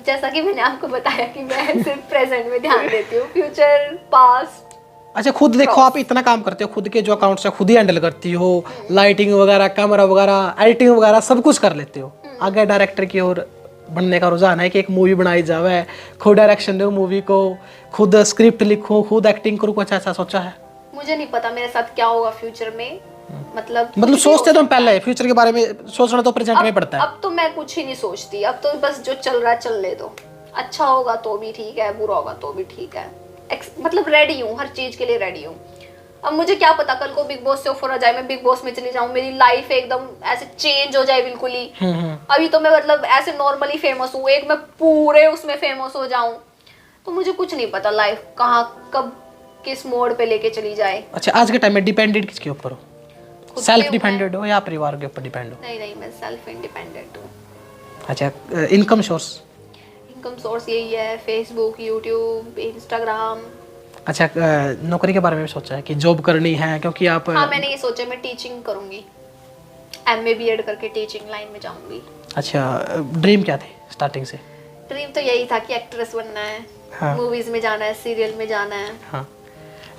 Speaker 1: जैसा कि मैंने आपको बताया कि मैं सिर्फ प्रेजेंट में ध्यान देती हूँ, फ्यूचर पास्ट।
Speaker 2: अच्छा खुद देखो, आप इतना काम करते हो, खुद के जो अकाउंट्स है खुद ही हैंडल करती हो, लाइटिंग वगैरह, कैमरा वगैरह, एडिटिंग वगैरह सब कुछ कर लेते हो। आगे डायरेक्टर की ओर बनने का रुझान है कि एक मूवी बनाई जावे, खुद डायरेक्शन दो मूवी को, खुद स्क्रिप्ट लिखो, खुद एक्टिंग करो, कुछ ऐसा सोचा है?
Speaker 1: मुझे नहीं पता मेरे साथ क्या होगा फ्यूचर में। मतलब
Speaker 2: सोचते तो हम पहले फ्यूचर के बारे में, सोचना तो प्रेजेंट में पड़ता है।
Speaker 1: अब तो मैं कुछ ही नहीं सोचती, अब तो बस जो चल रहा है चल ले दो। अच्छा होगा तो भी ठीक है, बुरा होगा तो भी ठीक है। मतलब रेडी हूँ, हर चीज के लिए रेडी हूँ। अब मुझे क्या पता कल को बिग बॉस से ऑफर आ जाए, मैं बिग बॉस में चली जाऊँ, मेरी लाइफ एकदम ऐसे चेंज हो जाए बिल्कुल ही। अभी तो मैं मतलब ऐसे नॉर्मली फेमस हूँ, एक मैं पूरे उसमें फेमस हो जाऊं, तो मुझे कुछ नहीं पता लाइफ कहाँ कब किस मोड पे लेके चली जाए।
Speaker 2: अच्छा आज के टाइम में डिपेंडेंट किसके ऊपर हो? सेल्फ डिपेंडेंट हो या परिवार के ऊपर डिपेंड हो?
Speaker 1: नहीं नहीं, मैं सेल्फ इंडिपेंडेंट हूँ।
Speaker 2: अच्छा इनकम सोर्स
Speaker 1: यही है, फेसबुक, यूट्यूब, इंस्टाग्राम।
Speaker 2: अच्छा नौकरी के बारे में भी सोचा है कि जॉब करनी है, क्योंकि आप?
Speaker 1: हाँ मैंने ये सोचा मैं टीचिंग करूंगी, MA BEd करके टीचिंग लाइन में जाऊंगी।
Speaker 2: अच्छा ड्रीम क्या थे स्टार्टिंग से?
Speaker 1: ड्रीम तो यही था कि एक्ट्रेस बनना है,
Speaker 2: हाँ।
Speaker 1: मूवीज में जाना है, सीरियल में जाना है।
Speaker 2: हाँ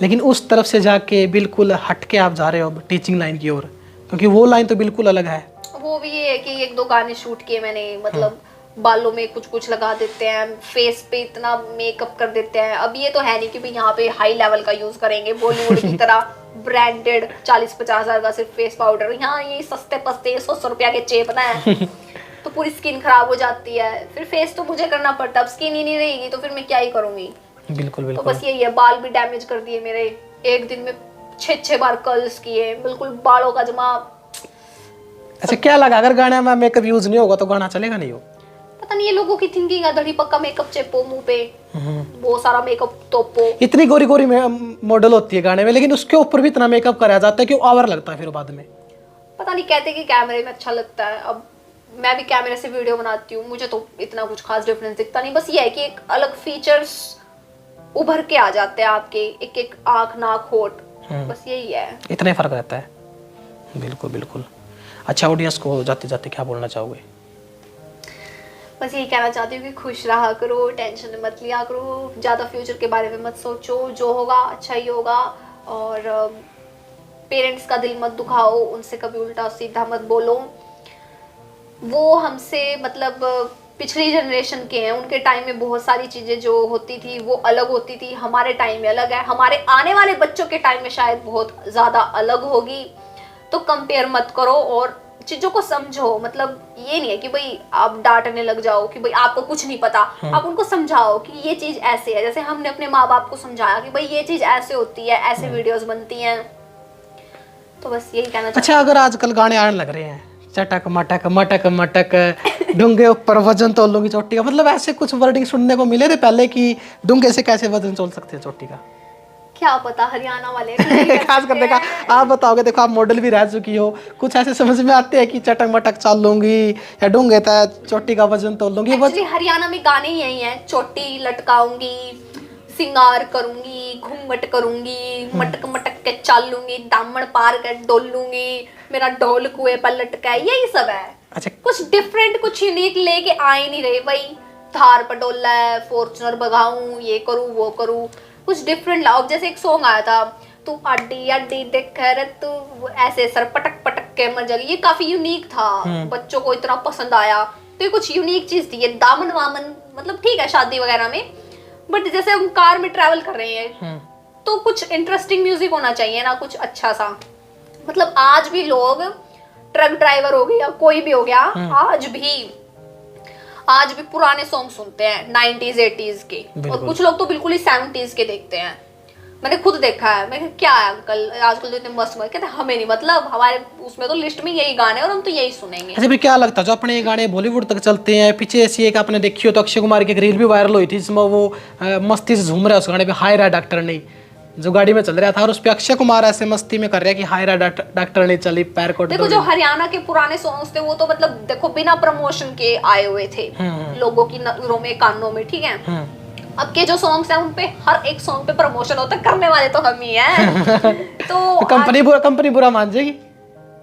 Speaker 2: लेकिन उस तरफ से जाके बिल्कुल हट के आप जा रहे हो टीचिंग लाइन की ओर, क्योंकि वो लाइन तो बिल्कुल अलग है।
Speaker 1: वो भी ये है कि 1-2 गाने शूट किए मैंने, मतलब बालों में कुछ कुछ लगा देते हैं, फेस पे इतना मेकअप कर देते हैं। अब ये तो है नहीं कि भाई यहाँ पे हाई लेवल का यूज करेंगे बॉलीवुड की तरह ब्रांडेड 40-50 हजार का सिर्फ फेस पाउडर। यहाँ ये सस्ते पस्ते 100 रुपया के चेपना है तो पूरी स्किन खराब हो जाती है, फिर फेस तो मुझे करना पड़ता है। अब स्किन ही नहीं रहेगी तो फिर मैं क्या ही करूंगी।
Speaker 2: बिल्कुल
Speaker 1: तो बस यही है, बाल भी डैमेज कर दिए मेरे, एक दिन में 6 बार कर्ल्स किए, बिल्कुल बालों का जमा।
Speaker 2: अच्छा क्या लगा अगर गाने में मेकअप यूज नहीं होगा तो गाना चलेगा नहीं? हो
Speaker 1: पता नहीं ये लोगों की थिंकिंग है, धड़ी पक्का मेकअप चेपो मुंह पे, बहुत सारा मेकअप तोपो।
Speaker 2: इतनी गोरी गोरी मॉडल होती है गाने में, लेकिन उसके ऊपर भी इतना मेकअप करा जाता है कि ओवर लगता है फिर बाद में।
Speaker 1: पता नहीं, कहते कि कैमरे में अच्छा लगता है। अब मैं भी कैमरे से वीडियो बनाती हूँ, मुझे तो इतना कुछ खास डिफरेंस दिखता नहीं। बस ये है कि एक अलग फीचर्स उभर के आ जाते हैं आपके, एक एक आँख नाक होठ, बस यही है,
Speaker 2: इतना ही फर्क रहता है। बिल्कुल बिल्कुल। अच्छा ऑडियंस को जाते जाते क्या बोलना चाहोगे?
Speaker 1: बस यही कहना चाहती हूँ कि खुश रहा करो, टेंशन मत लिया करो, ज़्यादा फ्यूचर के बारे में मत सोचो, जो होगा अच्छा ही होगा। और पेरेंट्स का दिल मत दुखाओ, उनसे कभी उल्टा सीधा मत बोलो। वो हमसे मतलब पिछली जनरेशन के हैं, उनके टाइम में बहुत सारी चीज़ें जो होती थी वो अलग होती थी, हमारे टाइम में अलग है, हमारे आने वाले बच्चों के टाइम में शायद बहुत ज़्यादा अलग होगी। तो कंपेयर मत करो और चीज़ों को समझो। मतलब ये नहीं है कि भाई आप डांटने लग जाओ कि भाई आपको कुछ नहीं पता। आप उनको समझाओ कि ये चीज़ ऐसे है, जैसे हमने अपने माँ बाप को समझाया कि भाई ये चीज़ ऐसे होती है, ऐसे वीडियोस बनती हैं। तो बस यही कहना चाहती।
Speaker 2: अच्छा अगर आजकल गाने आने लग रहे हैं, चटक मटक मटक मटक डूंगे ऊपर वजन तोलूंगी चोटी का, मतलब ऐसे कुछ वर्डिंग सुनने को मिले थे पहले कि डूंगे से कैसे वजन तोल सकते हैं चोटी का?
Speaker 1: क्या पता, हरियाणा वाले
Speaker 2: खास कर देखा, आप बताओगे, देखो आप मॉडल भी रह चुकी हो, कुछ ऐसे समझ में आते हैं कि चटक मटक चाल लूंगी या डूंगे था चोटी का वजन तोल लूंगी?
Speaker 1: हरियाणा में गाने ही यही हैं, चोटी लटकाऊंगी, सिंगार करूंगी, घूंघट करूंगी, मटक मटक के चाल लूंगी, दामन पार कर डोल लूंगी, मेरा ढोल कुएं पर लटका है, यही सब है।
Speaker 2: अच्छा
Speaker 1: कुछ डिफरेंट कुछ यूनिक लेके आ ही नहीं रहे। वही थार पर डोला है, फॉर्च्यूनर भगाऊं, ये करूं वो करूं, कुछ डिफरेंट लाओ। जैसे एक सॉन्ग आया था, तू अड्डी अड्डी देख रहे तू ऐसे सर पटक पटक के मर जाएगी, ये काफी यूनिक था, बच्चों को इतना पसंद आया। तो ये कुछ यूनिक चीज थी। ये दामन वामन मतलब ठीक है शादी वगैरह में, बट जैसे हम कार में ट्रैवल कर रहे हैं तो कुछ इंटरेस्टिंग म्यूजिक होना चाहिए ना, कुछ अच्छा सा। मतलब आज भी लोग, ट्रक ड्राइवर हो गया, कोई भी हो गया, आज भी आज भी पुराने सॉन्ग सुनते हैं 90s 80s के, और कुछ लोग तो बिल्कुल ही 70s के देखते हैं। मैंने खुद देखा है। मैं क्या है अंकल आजकल तो इतने मस्त कहते हैं, हमें नहीं मतलब, हमारे उसमें तो लिस्ट में यही गाने और हम तो यही सुनेंगे।
Speaker 2: अच्छा भी क्या लगता है जो अपने ये गाने बॉलीवुड तक चलते हैं, पीछे ऐसी एक आपने देखी हो तो अक्षय कुमार की एक रील भी वायरल हुई थी जिसमें वो मस्ती से झूम रहा है उस गाने पे, हाय रा डॉक्टर नहीं, जो गाड़ी में चल रहा था और उस पे अक्षय कुमार ऐसे मस्ती में कर रहा है कि हाय रा डॉक्टर नहीं चली पैर कोट।
Speaker 1: देखो जो हरियाणा के पुराने सॉन्ग्स थे वो तो मतलब देखो बिना प्रमोशन के आए हुए थे लोगों की नजरों में, कानों में, ठीक है। अब के जो सॉन्ग्स हैं उनपे हर एक सॉन्ग पे प्रमोशन होता है, करने वाले तो हम ही हैं। तो
Speaker 2: कंपनी बुरा मान जाएगी?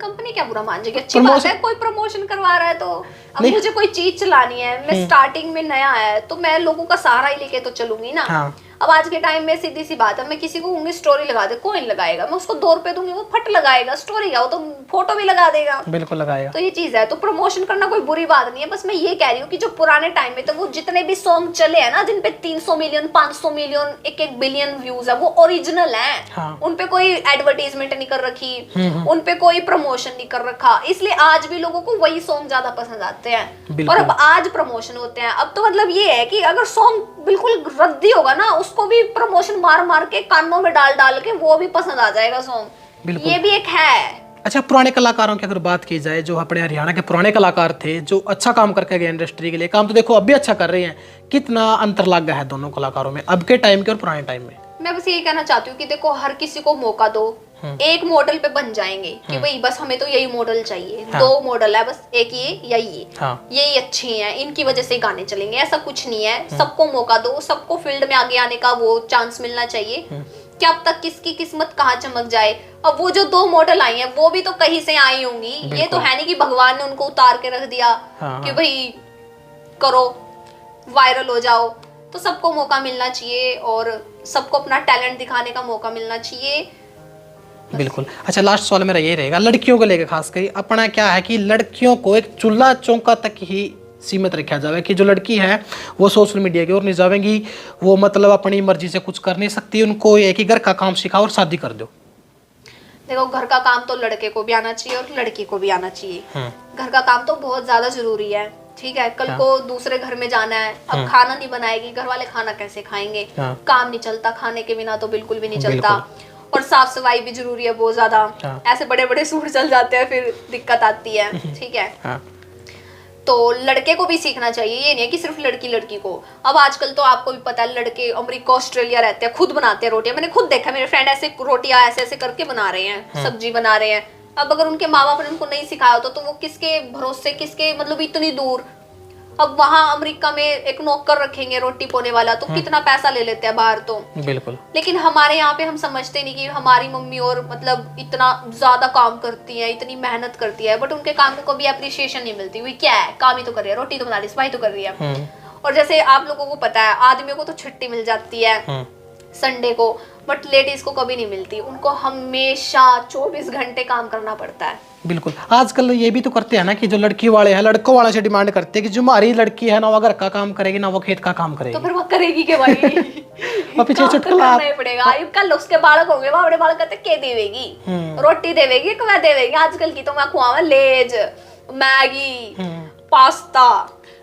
Speaker 1: कंपनी क्या बुरा मान जाएगी, अच्छी बात है, कोई प्रमोशन करवा रहा है तो। अब मुझे कोई चीज चलानी है, मैं स्टार्टिंग में नया है तो मैं लोगों का सहारा ही लेके तो चलूंगी ना। हाँ। अब आज के टाइम में सीधी सी बात है, मैं किसी को कहूंगी स्टोरी लगा दे, कोई लगाएगा, मैं उसको 2 रुपए दूंगी वो फट लगाएगा, स्टोरी क्या, वो तो फोटो भी लगा देगा, बिल्कुल लगाएगा। तो ये चीज है, तो प्रमोशन करना कोई बुरी बात नहीं है। बस मैं ये कह रही हूँ कि जो पुराने टाइम में तो वो जितने भी सॉन्ग चले हैं ना, जिन पे 300 मिलियन 500 मिलियन 1-1 बिलियन व्यूज है, वो ओरिजिनल है। हाँ। उनपे कोई एडवर्टीजमेंट नहीं कर रखी, उनपे कोई प्रमोशन नहीं कर रखा, इसलिए आज भी लोगों को वही सॉन्ग ज्यादा पसंद आते हैं। और अब आज प्रमोशन होते हैं। अब तो मतलब ये है कि अगर सॉन्ग बिल्कुल रद्दी होगा ना, उसको भी प्रमोशन मार मार के कानों में डाल के वो भी पसंद आ जाएगा सॉन्ग, ये भी एक है।
Speaker 2: अच्छा पुराने कलाकारों की अगर बात की जाए, जो अपने हरियाणा के पुराने कलाकार थे जो अच्छा काम करके गए इंडस्ट्री के लिए, काम तो देखो अब भी अच्छा कर रहे हैं, कितना अंतर लग गया है दोनों कलाकारों में, अब के टाइम के और पुराने टाइम में?
Speaker 1: मैं बस ये कहना चाहती हूँ कि देखो हर किसी को मौका दो, एक मॉडल पे बन जाएंगे कि भाई बस हमें तो यही मॉडल चाहिए। हाँ। 2 मॉडल है बस, एक ये या ये। हाँ। यही अच्छी हैं, इनकी वजह से गाने चलेंगे, ऐसा कुछ नहीं है। सबको मौका दो, सबको फील्ड में आगे आने का वो चांस मिलना चाहिए कि अब तक किसकी किस्मत कहाँ चमक जाए। अब वो जो 2 मॉडल आई हैं वो भी तो कहीं से आई होंगी, ये तो है नहीं कि भगवान ने उनको उतार के रख दिया। हाँ। कि भाई करो वायरल हो जाओ, तो सबको मौका मिलना चाहिए और सबको अपना टैलेंट दिखाने का मौका मिलना चाहिए।
Speaker 2: बिल्कुल। अच्छा लास्ट सवाल मेरा ये रहेगा लड़कियों को लेकर, खास कर अपना क्या है कि लड़कियों को एक चूल्हा चौंका तक ही सीमित रखा जाए, कि जो लड़की है वो सोशल मीडिया की ओर नहीं जाएंगी, वो मतलब अपनी मर्जी से कुछ कर नहीं सकती, उनको एक ही घर का काम सिखाओ और शादी कर दो।
Speaker 1: देखो घर का काम तो लड़के को भी आना चाहिए और लड़की को भी आना चाहिए। घर का काम तो बहुत ज्यादा जरूरी है, ठीक है। कल को दूसरे घर में जाना है, अब खाना नहीं बनाएगी घर वाले, खाना कैसे खाएंगे? काम नहीं चलता, खाने के बिना तो बिल्कुल भी नहीं चलता। और साफ सफाई भी जरूरी है बहुत ज्यादा। ऐसे बड़े बड़े सूट चल जाते हैं फिर दिक्कत आती है, ठीक है। तो लड़के को भी सीखना चाहिए, ये नहीं है कि सिर्फ लड़की को। अब आजकल तो आपको भी पता है लड़के अमेरिका ऑस्ट्रेलिया रहते हैं, खुद बनाते हैं रोटियां। मैंने खुद देखा, मेरे फ्रेंड ऐसे रोटियां ऐसे ऐसे करके बना रहे हैं, सब्जी बना रहे हैं। अब अगर उनके माँ बाप ने उनको नहीं सिखाया होता तो वो किसके भरोसे, किसके मतलब इतनी दूर। अब वहाँ अमेरिका में एक नौकर रखेंगे रोटी पोने वाला, तो कितना पैसा ले लेते हैं बाहर तो। बिल्कुल। लेकिन हमारे यहाँ पे हम समझते नहीं कि हमारी मम्मी और मतलब इतना ज्यादा काम करती है, इतनी मेहनत करती है, बट उनके काम को कभी अप्रिशिएशन नहीं मिलती। वही क्या है, काम ही तो कर रही है, रोटी तो बना रही है, सफाई तो कर रही है। और जैसे आप लोगों को पता है आदमियों को तो छुट्टी मिल जाती है संडे को, बट लेडीज को कभी नहीं मिलती, उनको हमेशा 24 घंटे काम करना पड़ता है।
Speaker 2: बिल्कुल। आजकल ये भी तो करते हैं ना कि जो लड़की वाले हैं लड़कों वाले से डिमांड करते हैं कि जो हमारी लड़की है ना वो घर का काम करेगी ना वो खेत का काम करेगी।
Speaker 1: तो फिर वो करेगी के भाई
Speaker 2: वो पीछे चुटकुला
Speaker 1: पड़ेगा। कल उसके बालक होंगे, वो बड़े बालक कहते के देवेगी, रोटी देवेगी, क्या देवेगी? आजकल की तो मैं खुआवा लेज, मैगी, पास्ता।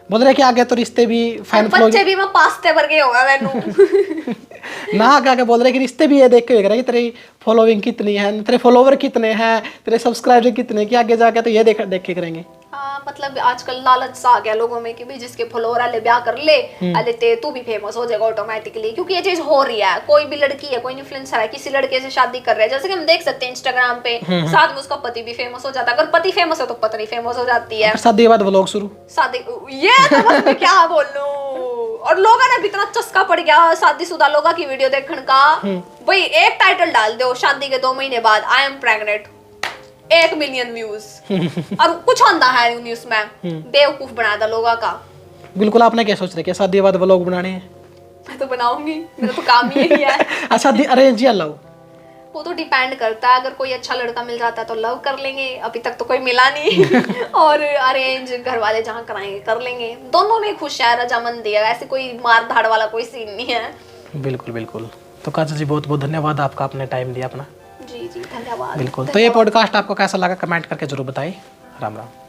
Speaker 2: बोल रहे कि आगे तो रिश्ते भी
Speaker 1: बच्चे भी मैं पास्ते भर के होगा मैनू
Speaker 2: ना आगे बोल रहे कि रिश्ते भी ये देख के कि तेरी फॉलोइंग कितनी है, तेरे फॉलोवर कितने हैं, तेरे सब्सक्राइबर कितने, कि आगे जाके तो ये देख के करेंगे।
Speaker 1: हाँ मतलब आजकल लालच सा आ गया लोगों में कि भाई जिसके फॉलोवर आले ब्याह कर ले, अले ते तू भी फेमस हो जाएगा ऑटोमेटिकली। क्योंकि ये चीज हो रही है, कोई भी लड़की है, कोई इन्फ्लुएंसर है, किसी लड़के से शादी कर रहा है, जैसे कि हम देख सकते हैं इंस्टाग्राम पे, साथ में उसका पति भी फेमस हो जाता है। अगर पति फेमस हो तो पत्नी फेमस हो जाती है।
Speaker 2: शादी के बाद व्लॉग शुरू,
Speaker 1: शादी ये तो बस मैं क्या बोलूं। और लोगों ने भी इतना चस्का पड़ गया शादीशुदा लोगों की वीडियो देखने का। भाई एक टाइटल डाल दो शादी के 2 महीने बाद, I am pregnant, 1 million views और कुछ होता है न्यूज में, बेवकूफ बना था लोगों का।
Speaker 2: बिल्कुल। आपने क्या सोच रहे कि शादी के बाद व्लॉग बनाने हैं?
Speaker 1: मैं तो बनाऊंगी, मेरा तो काम ही यही है।
Speaker 2: अच्छा अरेंज या लव?
Speaker 1: वो तो डिपेंड करता है, अगर कोई अच्छा लड़का मिल जाता है तो लव कर लेंगे, अभी तक तो कोई मिला नहीं और अरेंज घर वाले जहाँ कराएंगे कर लेंगे। दोनों में खुश है, रजामंदी है, ऐसे कोई मार धाड़ वाला कोई सीन नहीं है।
Speaker 2: बिल्कुल बिल्कुल। तो काजल जी बहुत बहुत धन्यवाद आपका, आपने टाइम दिया अपना।
Speaker 1: जी जी धन्यवाद।
Speaker 2: बिल्कुल। तो ये पॉडकास्ट आपको कैसा लगा कमेंट करके जरूर बताइए। राम राम।